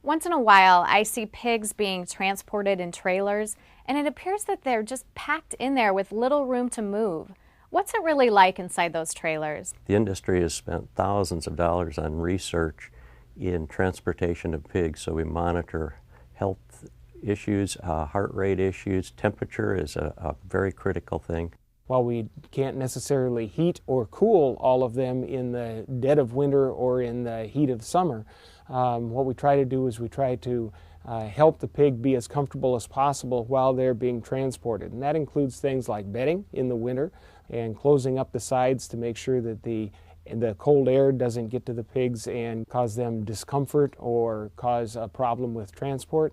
Once in a while, I see pigs being transported in trailers, and it appears that they're just packed in there with little room to move. What's it really like inside those trailers? The industry has spent thousands of dollars on research in transportation of pigs, so we monitor health issues, heart rate issues. Temperature is a very critical thing. While we can't necessarily heat or cool all of them in the dead of winter or in the heat of summer, what we try to do is we try to help the pig be as comfortable as possible while they're being transported. And that includes things like bedding in the winter and closing up the sides to make sure that the cold air doesn't get to the pigs and cause them discomfort or cause a problem with transport.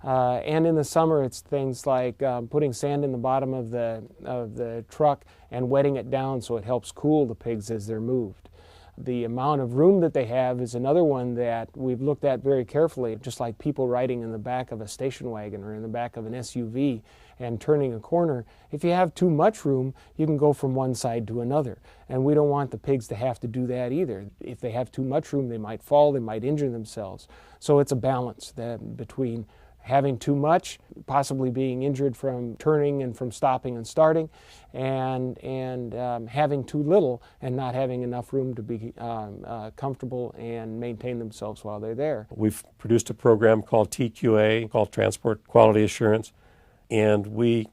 And in the summer, it's things like putting sand in the bottom of the truck and wetting it down so it helps cool the pigs as they're moved. The amount of room that they have is another one that we've looked at very carefully, just like people riding in the back of a station wagon or in the back of an SUV and turning a corner. If you have too much room, you can go from one side to another. And we don't want the pigs to have to do that either. If they have too much room, they might fall, they might injure themselves. So it's a balance between having too much, possibly being injured from turning and from stopping and starting, and having too little and not having enough room to be comfortable and maintain themselves while they're there. We've produced a program called TQA, called Transport Quality Assurance, and we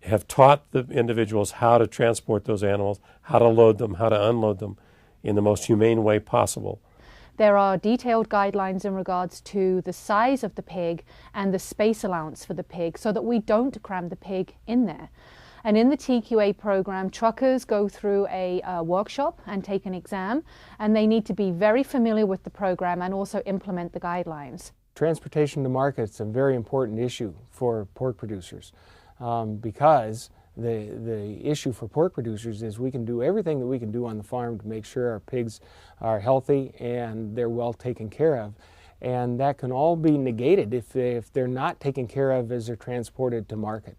have taught the individuals how to transport those animals, how to load them, how to unload them in the most humane way possible. There are detailed guidelines in regards to the size of the pig and the space allowance for the pig so that we don't cram the pig in there. And in the TQA program, truckers go through a workshop and take an exam, and they need to be very familiar with the program and also implement the guidelines. Transportation to market is a very important issue for pork producers because the issue for pork producers is we can do everything that we can do on the farm to make sure our pigs are healthy and they're well taken care of. And that can all be negated if they're not taken care of as they're transported to market.